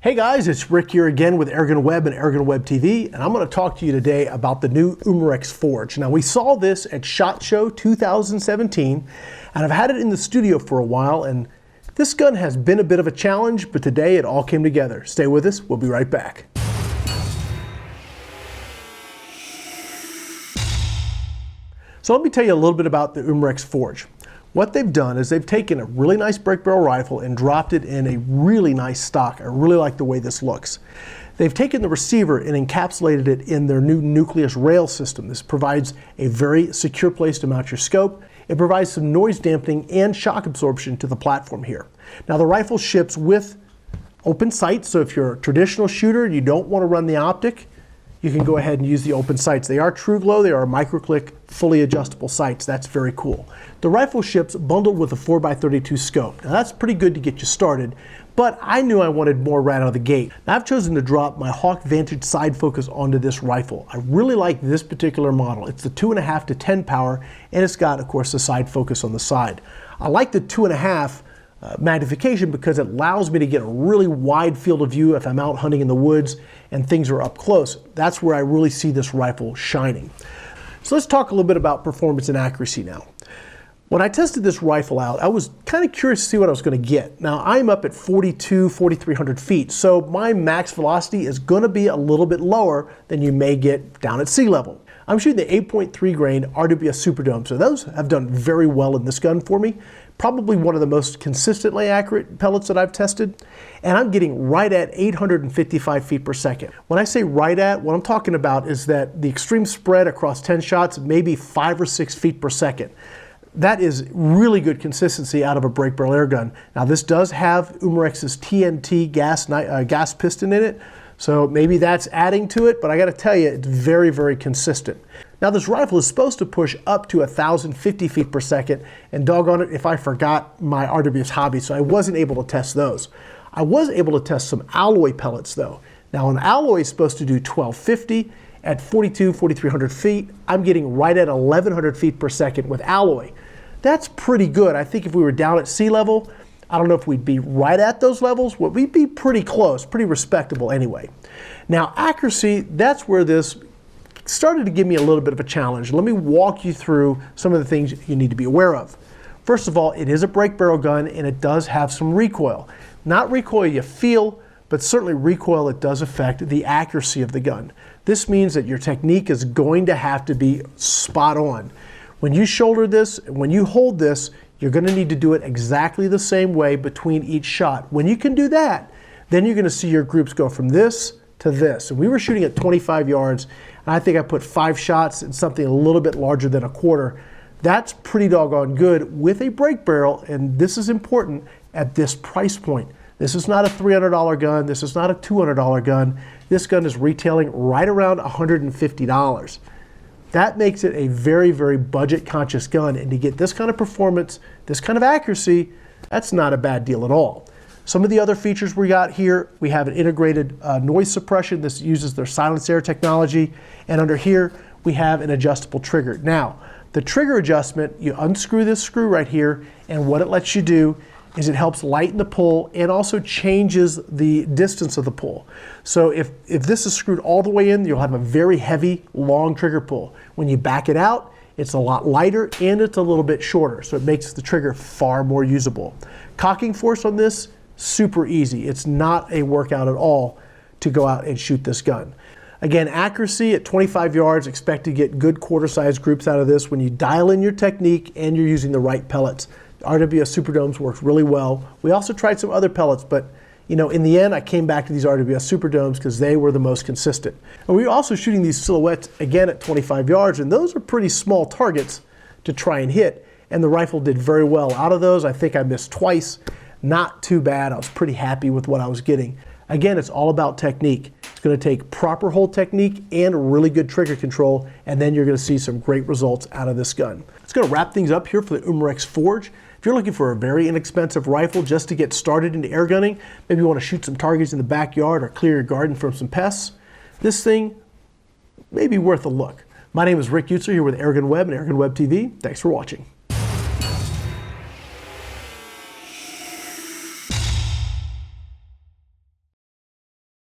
Hey guys, it's Rick here again with AirgunWeb and AirgunWebTV, and I'm going to talk to you today about the new Umarex Forge. Now, we saw this at SHOT Show 2017, and I've had it in the studio for a while, and this gun has been a bit of a challenge, but today it all came together. Stay with us, we'll be right back. So let me tell you a little bit about the Umarex Forge. What they've done is they've taken a really nice break barrel rifle and dropped it in a really nice stock. I really like the way this looks. They've taken the receiver and encapsulated it in their new Nucleus Rail system. This provides a very secure place to mount your scope. It provides some noise dampening and shock absorption to the platform here. Now, the rifle ships with open sights, so if you're a traditional shooter and you don't want to run the optic, you can go ahead and use the open sights. They are true glow, they are micro-click, fully adjustable sights. That's very cool. The rifle ships bundled with a 4x32 scope. Now that's pretty good to get you started, but I knew I wanted more right out of the gate. Now I've chosen to drop my Hawk Vantage side focus onto this rifle. I really like this particular model. It's the 2.5 to 10 power, and it's got, of course, the side focus on the side. I like the 2.5 magnification because it allows me to get a really wide field of view if I'm out hunting in the woods and things are up close. That's where I really see this rifle shining. So let's talk a little bit about performance and accuracy now. When I tested this rifle out, I was kind of curious to see what I was going to get. Now I'm up at 4,300 feet, so my max velocity is going to be a little bit lower than you may get down at sea level. I'm shooting the 8.3 grain RWS Superdome, so those have done very well in this gun for me. Probably one of the most consistently accurate pellets that I've tested, and I'm getting right at 855 feet per second. When I say right at, what I'm talking about is that the extreme spread across 10 shots may be 5 or 6 feet per second. That is really good consistency out of a break barrel air gun. Now this does have Umarex's TNT gas piston in it, so maybe that's adding to it, but I got to tell you, it's very, very consistent. Now this rifle is supposed to push up to 1,050 feet per second, and doggone it if I forgot my RWS hobby, so I wasn't able to test those. I was able to test some alloy pellets though. Now an alloy is supposed to do 1,250. At 4,300 feet, I'm getting right at 1,100 feet per second with alloy. That's pretty good. I think if we were down at sea level, I don't know if we'd be right at those levels, but we'd be pretty close, pretty respectable anyway. Now accuracy, that's where this started to give me a little bit of a challenge. Let me walk you through some of the things you need to be aware of. First of all, it is a break barrel gun and it does have some recoil. Not recoil you feel, but certainly recoil that does affect the accuracy of the gun. This means that your technique is going to have to be spot on. When you shoulder this, when you hold this, you're going to need to do it exactly the same way between each shot. When you can do that, then you're going to see your groups go from this to this. And we were shooting at 25 yards, and I think I put 5 shots in something a little bit larger than a quarter. That's pretty doggone good with a break barrel, and this is important at this price point. This is not a $300 gun. This is not a $200 gun. This gun is retailing right around $150. That makes it a very, very budget-conscious gun, and to get this kind of performance, this kind of accuracy, that's not a bad deal at all. Some of the other features we got here, we have an integrated noise suppression. This uses their silenceAir technology, and under here, we have an adjustable trigger. Now, the trigger adjustment, you unscrew this screw right here, and what it lets you do is it helps lighten the pull and also changes the distance of the pull. So if this is screwed all the way in, you'll have a very heavy, long trigger pull. When you back it out, it's a lot lighter and it's a little bit shorter, so it makes the trigger far more usable. Cocking force on this, super easy. It's not a workout at all to go out and shoot this gun. Again, accuracy at 25 yards, expect to get good quarter-size groups out of this when you dial in your technique and you're using the right pellets. RWS Superdomes works really well. We also tried some other pellets, but you know, in the end, I came back to these RWS Superdomes because they were the most consistent. And we were also shooting these silhouettes again at 25 yards, and those are pretty small targets to try and hit, and the rifle did very well. Out of those, I think I missed twice. Not too bad. I was pretty happy with what I was getting. Again, it's all about technique. It's going to take proper hold technique and really good trigger control, and then you're going to see some great results out of this gun. It's going to wrap things up here for the Umarex Forge. If you're looking for a very inexpensive rifle just to get started into air gunning, maybe you want to shoot some targets in the backyard or clear your garden from some pests, this thing may be worth a look. My name is Rick Utzer here with AirgunWeb and AirgunWebTV. Thanks for watching.